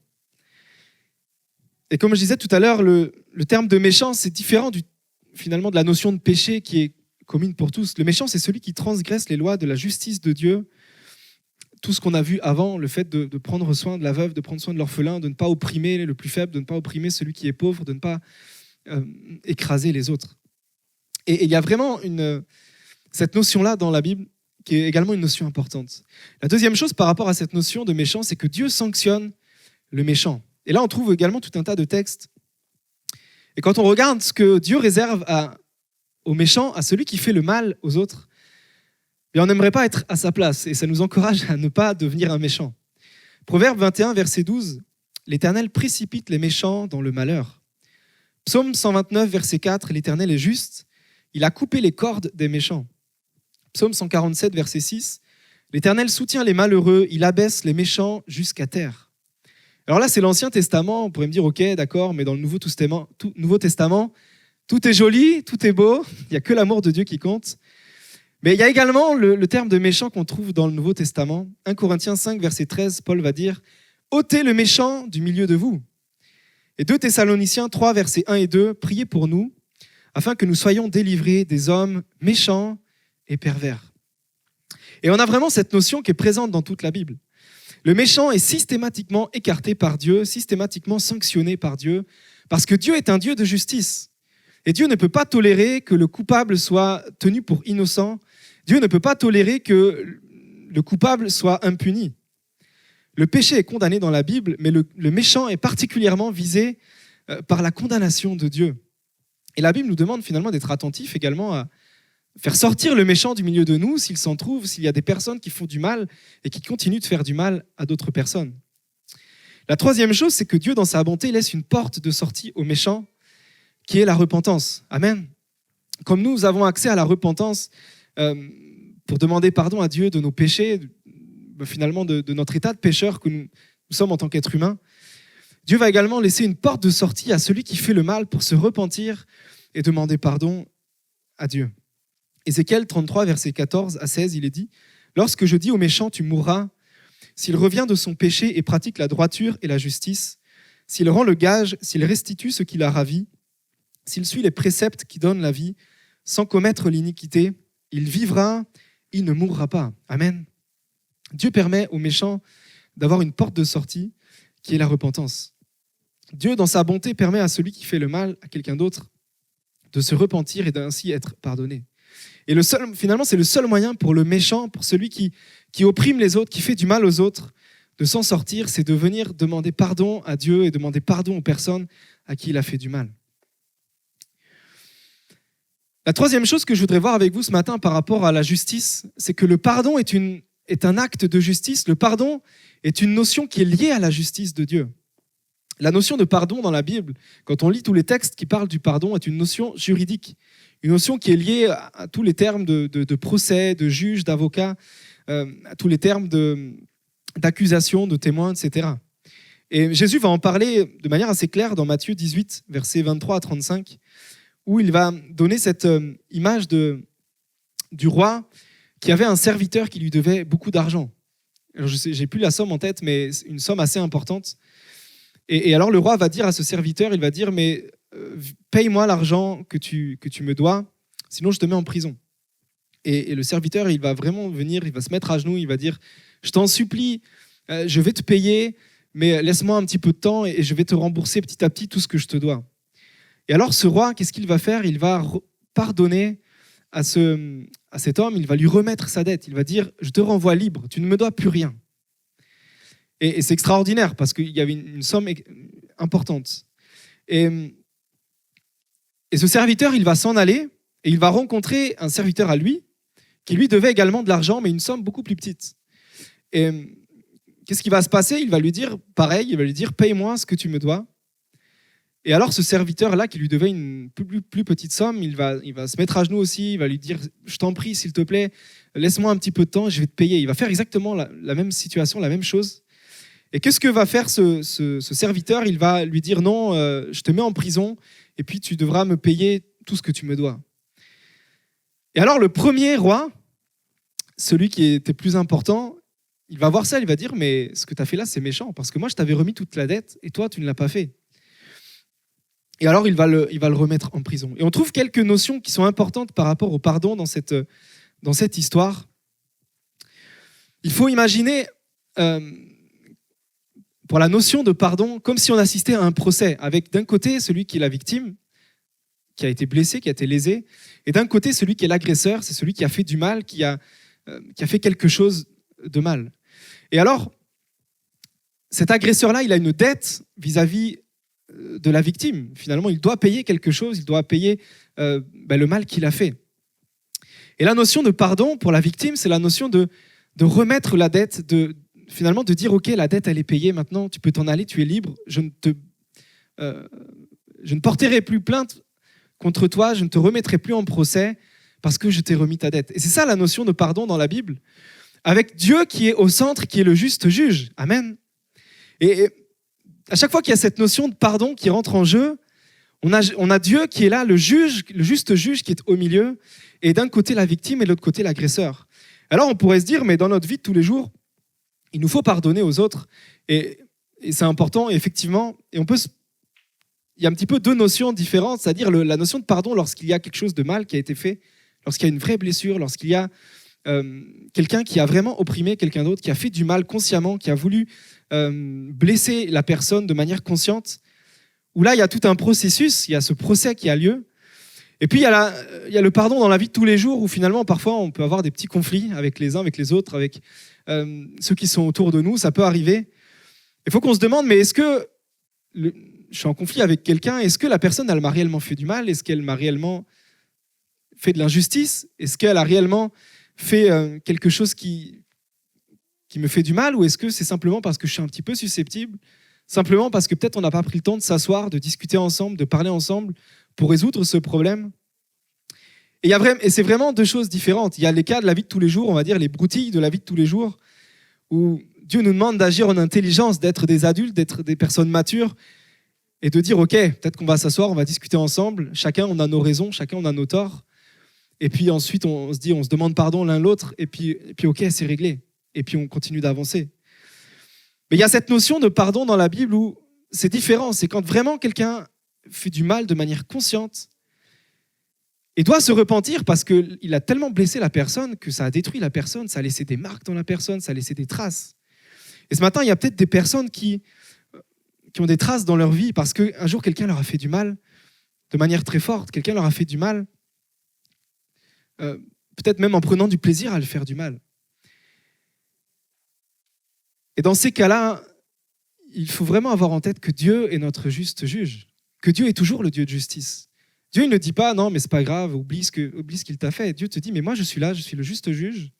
Et comme je disais tout à l'heure, le terme de méchant, c'est différent finalement de la notion de péché qui est commune pour tous. Le méchant, c'est celui qui transgresse les lois de la justice de Dieu. Tout ce qu'on a vu avant, le fait de prendre soin de la veuve, de prendre soin de l'orphelin, de ne pas opprimer le plus faible, de ne pas opprimer celui qui est pauvre, de ne pas écraser les autres. Et il y a vraiment cette notion-là dans la Bible qui est également une notion importante. La deuxième chose par rapport à cette notion de méchant, c'est que Dieu sanctionne le méchant. Et là, on trouve également tout un tas de textes. Et quand on regarde ce que Dieu réserve au méchant, à celui qui fait le mal aux autres, on n'aimerait pas être à sa place. Et ça nous encourage à ne pas devenir un méchant. Proverbe 21, verset 12, « L'Éternel précipite les méchants dans le malheur. » Psaume 129, verset 4, « L'Éternel est juste. Il a coupé les cordes des méchants. » Psaume 147, verset 6, « L'Éternel soutient les malheureux. Il abaisse les méchants jusqu'à terre. » Alors là, c'est l'Ancien Testament. On pourrait me dire, ok, d'accord, mais dans le Nouveau Testament, tout est joli, tout est beau. Il n'y a que l'amour de Dieu qui compte. Mais il y a également le terme de méchant qu'on trouve dans le Nouveau Testament. 1 Corinthiens 5, verset 13, Paul va dire « Ôtez le méchant du milieu de vous ». Et 2 Thessaloniciens 3, versets 1 et 2, « Priez pour nous, afin que nous soyons délivrés des hommes méchants et pervers. » Et on a vraiment cette notion qui est présente dans toute la Bible. Le méchant est systématiquement écarté par Dieu, systématiquement sanctionné par Dieu, parce que Dieu est un Dieu de justice. Et Dieu ne peut pas tolérer que le coupable soit tenu pour innocent. Dieu ne peut pas tolérer que le coupable soit impuni. Le péché est condamné dans la Bible, mais le méchant est particulièrement visé par la condamnation de Dieu. Et la Bible nous demande finalement d'être attentifs également à faire sortir le méchant du milieu de nous, s'il s'en trouve, s'il y a des personnes qui font du mal et qui continuent de faire du mal à d'autres personnes. La troisième chose, c'est que Dieu, dans sa bonté, laisse une porte de sortie aux méchants, qui est la repentance. Amen. Comme nous avons accès à la repentance pour demander pardon à Dieu de nos péchés, finalement de notre état de pécheur que nous sommes en tant qu'être humain, Dieu va également laisser une porte de sortie à celui qui fait le mal pour se repentir et demander pardon à Dieu. Ézéchiel 33, versets 14 à 16, il est dit « Lorsque je dis au méchant, tu mourras, s'il revient de son péché et pratique la droiture et la justice, s'il rend le gage, s'il restitue ce qu'il a ravi, s'il suit les préceptes qui donnent la vie, sans commettre l'iniquité, il vivra, il ne mourra pas. » Amen. Dieu permet aux méchants d'avoir une porte de sortie qui est la repentance. Dieu, dans sa bonté, permet à celui qui fait le mal à quelqu'un d'autre de se repentir et d'ainsi être pardonné. Et finalement, c'est le seul moyen pour le méchant, pour celui qui opprime les autres, qui fait du mal aux autres, de s'en sortir, c'est de venir demander pardon à Dieu et demander pardon aux personnes à qui il a fait du mal. La troisième chose que je voudrais voir avec vous ce matin par rapport à la justice, c'est que le pardon est un acte de justice. Le pardon est une notion qui est liée à la justice de Dieu. La notion de pardon dans la Bible, quand on lit tous les textes qui parlent du pardon, est une notion juridique. Une notion qui est liée à tous les termes de procès, de juge, d'avocat, à tous les termes d'accusation, de témoins, etc. Et Jésus va en parler de manière assez claire dans Matthieu 18, versets 23 à 35, où il va donner cette image du roi qui avait un serviteur qui lui devait beaucoup d'argent. Alors, je n'ai plus la somme en tête, mais c'est une somme assez importante. Et alors le roi va dire à ce serviteur, il va dire, mais paye-moi l'argent que tu me dois, sinon je te mets en prison. Et le serviteur, il va vraiment venir, il va se mettre à genoux, il va dire, je t'en supplie, je vais te payer, mais laisse-moi un petit peu de temps et je vais te rembourser petit à petit tout ce que je te dois. Et alors ce roi, qu'est-ce qu'il va faire ? Il va pardonner à cet homme, il va lui remettre sa dette, il va dire, je te renvoie libre, tu ne me dois plus rien. Et c'est extraordinaire parce qu'il y avait une somme importante. Et ce serviteur, il va s'en aller et il va rencontrer un serviteur à lui qui lui devait également de l'argent, mais une somme beaucoup plus petite. Et qu'est-ce qui va se passer ? Il va lui dire pareil, il va lui dire « paye-moi ce que tu me dois ». Et alors ce serviteur-là qui lui devait une plus petite somme, il va se mettre à genoux aussi, il va lui dire « je t'en prie, s'il te plaît, laisse-moi un petit peu de temps, je vais te payer ». Il va faire exactement la même situation, la même chose. Et qu'est-ce que va faire ce serviteur ? Il va lui dire « non, je te mets en prison et puis tu devras me payer tout ce que tu me dois ». Et alors le premier roi, celui qui était plus important, il va voir ça, il va dire « mais ce que tu as fait là, c'est méchant, parce que moi je t'avais remis toute la dette et toi tu ne l'as pas fait ». Et alors il va le remettre en prison. Et on trouve quelques notions qui sont importantes par rapport au pardon dans cette histoire. Il faut imaginer... pour la notion de pardon, comme si on assistait à un procès, avec d'un côté celui qui est la victime, qui a été blessé, qui a été lésé, et d'un côté celui qui est l'agresseur, c'est celui qui a fait du mal, qui a fait quelque chose de mal. Et alors, cet agresseur-là, il a une dette vis-à-vis de la victime. Finalement, il doit payer quelque chose, il doit payer le mal qu'il a fait. Et la notion de pardon pour la victime, c'est la notion de remettre la dette, finalement de dire « ok, la dette elle est payée, maintenant tu peux t'en aller, tu es libre, je ne porterai plus plainte contre toi, je ne te remettrai plus en procès parce que je t'ai remis ta dette ». Et c'est ça la notion de pardon dans la Bible, avec Dieu qui est au centre, qui est le juste juge. Amen. Et à chaque fois qu'il y a cette notion de pardon qui rentre en jeu, On a Dieu qui est là, le juge, le juste juge qui est au milieu, et d'un côté la victime et de l'autre côté l'agresseur. Alors on pourrait se dire, mais dans notre vie de tous les jours, il nous faut pardonner aux autres, et c'est important, effectivement, et il y a un petit peu deux notions différentes, c'est-à-dire la notion de pardon lorsqu'il y a quelque chose de mal qui a été fait, lorsqu'il y a une vraie blessure, lorsqu'il y a quelqu'un qui a vraiment opprimé quelqu'un d'autre, qui a fait du mal consciemment, qui a voulu blesser la personne de manière consciente, où là, il y a tout un processus, il y a ce procès qui a lieu. Et puis, il y a le pardon dans la vie de tous les jours, où finalement, parfois, on peut avoir des petits conflits avec les uns, avec les autres, avec ceux qui sont autour de nous, ça peut arriver. Il faut qu'on se demande, mais est-ce que je suis en conflit avec quelqu'un, est-ce que la personne, elle m'a réellement fait du mal? Est-ce qu'elle m'a réellement fait de l'injustice? Est-ce qu'elle a réellement fait quelque chose qui me fait du mal? Ou est-ce que c'est simplement parce que je suis un petit peu susceptible? Simplement parce que peut-être on n'a pas pris le temps de s'asseoir, de discuter ensemble, de parler ensemble pour résoudre ce problème? Et c'est vraiment deux choses différentes. Il y a les cas de la vie de tous les jours, on va dire les broutilles de la vie de tous les jours, où Dieu nous demande d'agir en intelligence, d'être des adultes, d'être des personnes matures, et de dire, ok, peut-être qu'on va s'asseoir, on va discuter ensemble, chacun on a nos raisons, chacun on a nos torts, et puis ensuite on se demande pardon l'un l'autre, et puis ok, c'est réglé, et puis on continue d'avancer. Mais il y a cette notion de pardon dans la Bible où c'est différent, c'est quand vraiment quelqu'un fait du mal de manière consciente et doit se repentir parce qu'il a tellement blessé la personne que ça a détruit la personne, ça a laissé des marques dans la personne, ça a laissé des traces. Et ce matin, il y a peut-être des personnes qui ont des traces dans leur vie parce qu'un jour, quelqu'un leur a fait du mal de manière très forte, quelqu'un leur a fait du mal, peut-être même en prenant du plaisir à le faire du mal. Et dans ces cas-là, il faut vraiment avoir en tête que Dieu est notre juste juge, que Dieu est toujours le Dieu de justice. Dieu il ne dit pas, non, mais c'est pas grave, oublie ce qu'il t'a fait. Dieu te dit, mais moi je suis là, je suis le juste juge.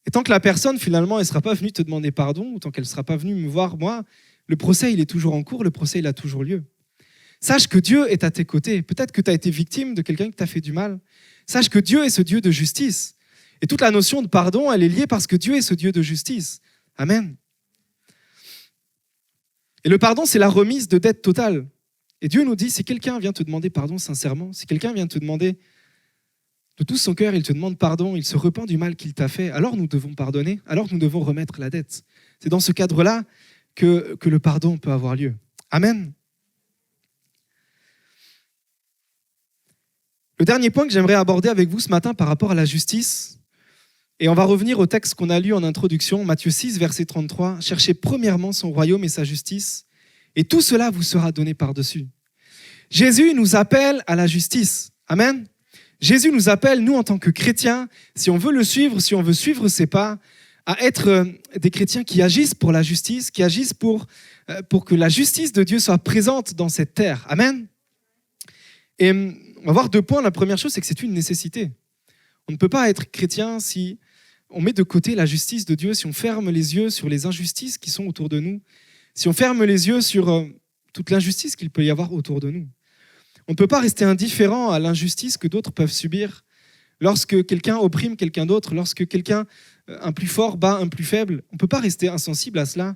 Et tant que la personne, finalement, elle ne sera pas venue te demander pardon, ou tant qu'elle ne sera pas venue me voir, moi, le procès, il est toujours en cours, le procès, il a toujours lieu. Sache que Dieu est à tes côtés. Peut-être que tu as été victime de quelqu'un qui t'a fait du mal. Sache que Dieu est ce Dieu de justice. Et toute la notion de pardon, elle est liée parce que Dieu est ce Dieu de justice. Amen. Et le pardon, c'est la remise de dette totale. Et Dieu nous dit, si quelqu'un vient te demander pardon sincèrement, si quelqu'un vient te demander de tout son cœur, il te demande pardon, il se repent du mal qu'il t'a fait, alors nous devons pardonner, alors nous devons remettre la dette. C'est dans ce cadre-là que le pardon peut avoir lieu. Amen. Le dernier point que j'aimerais aborder avec vous ce matin par rapport à la justice, et on va revenir au texte qu'on a lu en introduction, Matthieu 6, verset 33. « Cherchez premièrement son royaume et sa justice, et tout cela vous sera donné par-dessus. » Jésus nous appelle à la justice. Amen. Jésus nous appelle, nous, en tant que chrétiens, si on veut le suivre, si on veut suivre ses pas, à être des chrétiens qui agissent pour la justice, qui agissent pour que la justice de Dieu soit présente dans cette terre. Amen. Et on va voir deux points. La première chose, c'est que c'est une nécessité. On ne peut pas être chrétien si on met de côté la justice de Dieu, si on ferme les yeux sur les injustices qui sont autour de nous, si on ferme les yeux sur toute l'injustice qu'il peut y avoir autour de nous. On ne peut pas rester indifférent à l'injustice que d'autres peuvent subir lorsque quelqu'un opprime quelqu'un d'autre, lorsque quelqu'un, un plus fort, bat un plus faible. On ne peut pas rester insensible à cela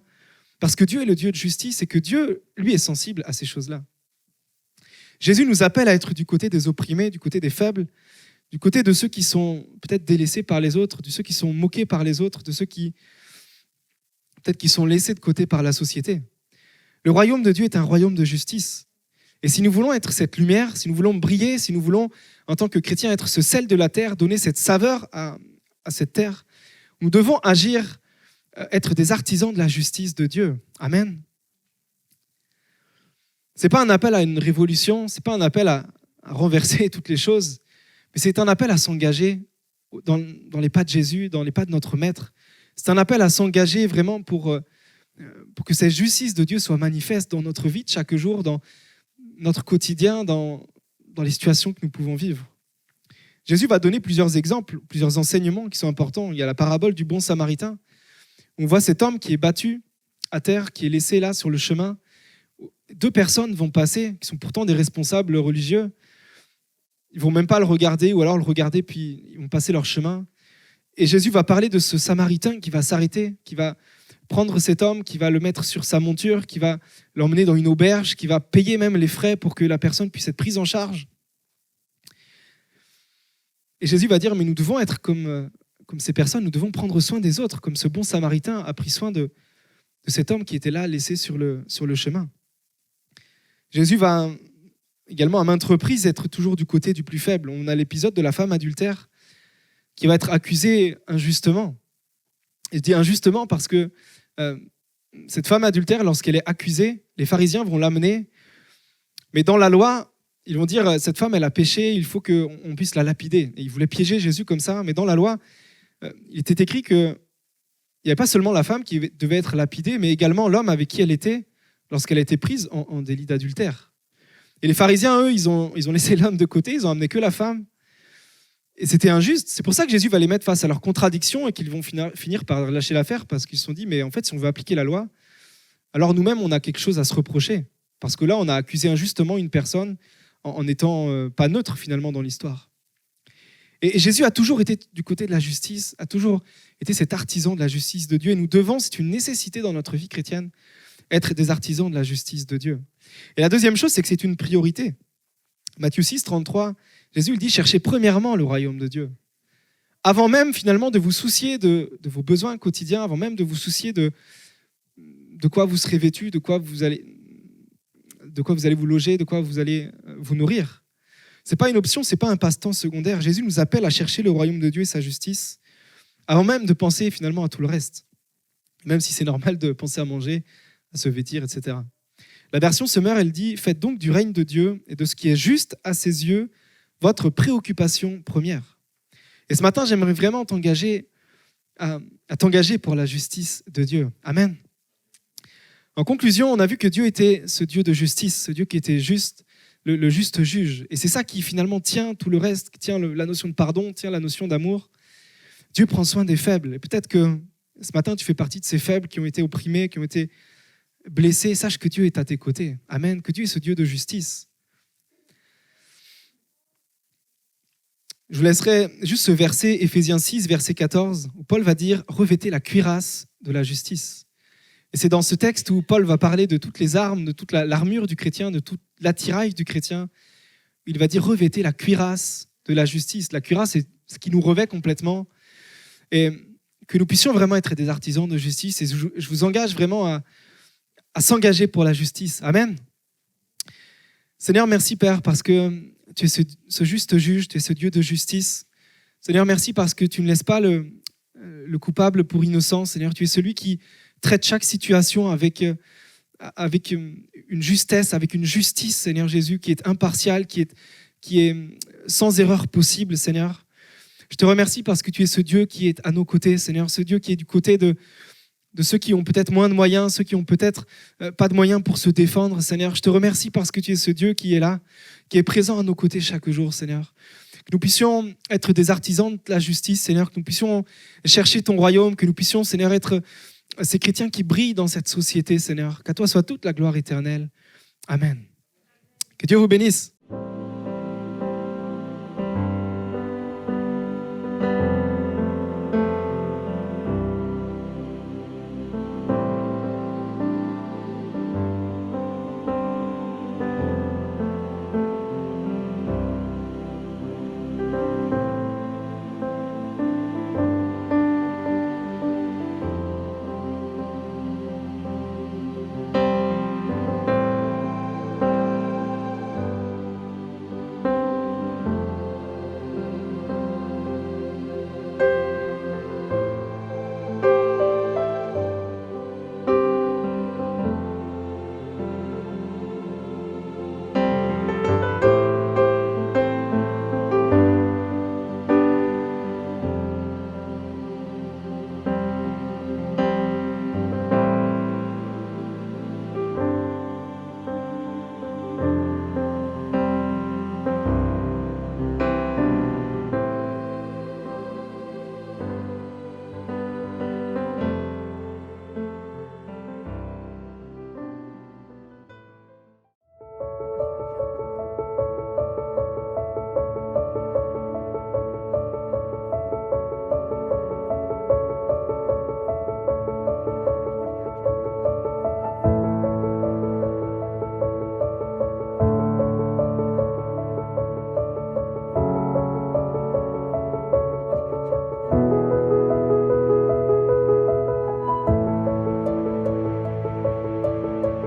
parce que Dieu est le Dieu de justice et que Dieu, lui, est sensible à ces choses-là. Jésus nous appelle à être du côté des opprimés, du côté des faibles, du côté de ceux qui sont peut-être délaissés par les autres, de ceux qui sont moqués par les autres, de ceux qui peut-être qui sont laissés de côté par la société. Le royaume de Dieu est un royaume de justice. Et si nous voulons être cette lumière, si nous voulons briller, si nous voulons, en tant que chrétiens, être ce sel de la terre, donner cette saveur à cette terre, nous devons agir, être des artisans de la justice de Dieu. Amen. Ce n'est pas un appel à une révolution, ce n'est pas un appel à renverser toutes les choses, mais c'est un appel à s'engager dans les pas de Jésus, dans les pas de notre Maître. C'est un appel à s'engager vraiment pour que cette justice de Dieu soit manifeste dans notre vie de chaque jour, dans notre quotidien, dans les situations que nous pouvons vivre. Jésus va donner plusieurs exemples, plusieurs enseignements qui sont importants. Il y a la parabole du bon samaritain. On voit cet homme qui est battu à terre, qui est laissé là sur le chemin. Deux personnes vont passer, qui sont pourtant des responsables religieux. Ils ne vont même pas le regarder, ou alors le regarder, puis ils vont passer leur chemin. Et Jésus va parler de ce samaritain qui va s'arrêter, qui va prendre cet homme, qui va le mettre sur sa monture, qui va l'emmener dans une auberge, qui va payer même les frais pour que la personne puisse être prise en charge. Et Jésus va dire, mais nous devons être comme ces personnes, nous devons prendre soin des autres, comme ce bon Samaritain a pris soin de cet homme qui était là, laissé sur le chemin. Jésus va également à maintes reprises être toujours du côté du plus faible. On a l'épisode de la femme adultère qui va être accusée injustement. Et je dis injustement parce que cette femme adultère, lorsqu'elle est accusée, les pharisiens vont l'amener, mais dans la loi, ils vont dire, cette femme, elle a péché, il faut qu'on puisse la lapider. Et ils voulaient piéger Jésus comme ça, mais dans la loi, il était écrit qu'il n'y avait pas seulement la femme qui devait être lapidée, mais également l'homme avec qui elle était lorsqu'elle a été prise en délit d'adultère. Et les pharisiens, eux, ils ont laissé l'homme de côté, ils ont amené que la femme. Et c'était injuste. C'est pour ça que Jésus va les mettre face à leurs contradictions et qu'ils vont finir par lâcher l'affaire parce qu'ils se sont dit, mais en fait, si on veut appliquer la loi, alors nous-mêmes, on a quelque chose à se reprocher. Parce que là, on a accusé injustement une personne en n'étant pas neutre finalement dans l'histoire. Et Jésus a toujours été du côté de la justice, a toujours été cet artisan de la justice de Dieu. Et nous devons, c'est une nécessité dans notre vie chrétienne, être des artisans de la justice de Dieu. Et la deuxième chose, c'est que c'est une priorité. Matthieu 6, 33, Jésus il dit « Cherchez premièrement le royaume de Dieu ». Avant même finalement de vous soucier de vos besoins quotidiens, avant même de vous soucier de quoi vous serez vêtus, de quoi vous allez vous loger, de quoi vous allez vous nourrir. Ce n'est pas une option, ce n'est pas un passe-temps secondaire. Jésus nous appelle à chercher le royaume de Dieu et sa justice, avant même de penser finalement à tout le reste. Même si c'est normal de penser à manger, à se vêtir, etc. La version Semeur, elle dit « Faites donc du règne de Dieu et de ce qui est juste à ses yeux votre préoccupation première. » Et ce matin, j'aimerais vraiment t'engager à t'engager pour la justice de Dieu. Amen. En conclusion, on a vu que Dieu était ce Dieu de justice, ce Dieu qui était juste, le juste juge. Et c'est ça qui finalement tient tout le reste, qui tient la notion de pardon, tient la notion d'amour. Dieu prend soin des faibles. Et peut-être que ce matin, tu fais partie de ces faibles qui ont été opprimés, qui ont été blessés. Sache que Dieu est à tes côtés. Amen. Que Dieu est ce Dieu de justice. Je vous laisserai juste ce verset, Éphésiens 6, verset 14, où Paul va dire « Revêtez la cuirasse de la justice ». Et c'est dans ce texte où Paul va parler de toutes les armes, de toute l'armure du chrétien, de tout l'attirail du chrétien. Il va dire « Revêtez la cuirasse de la justice ». La cuirasse, c'est ce qui nous revêt complètement. Et que nous puissions vraiment être des artisans de justice. Et je vous engage vraiment à s'engager pour la justice. Amen. Seigneur, merci Père, parce que tu es ce juste juge, tu es ce Dieu de justice. Seigneur, merci parce que tu ne laisses pas le coupable pour innocent. Seigneur, tu es celui qui traite chaque situation avec une justesse, avec une justice, Seigneur Jésus, qui est impartiale, qui est sans erreur possible, Seigneur. Je te remercie parce que tu es ce Dieu qui est à nos côtés, Seigneur, ce Dieu qui est du côté de ceux qui ont peut-être moins de moyens, ceux qui ont peut-être pas de moyens pour se défendre, Seigneur. Je te remercie parce que tu es ce Dieu qui est là, qui est présent à nos côtés chaque jour, Seigneur. Que nous puissions être des artisans de la justice, Seigneur, que nous puissions chercher ton royaume, que nous puissions, Seigneur, être ces chrétiens qui brillent dans cette société, Seigneur. Qu'à toi soit toute la gloire éternelle. Amen. Que Dieu vous bénisse.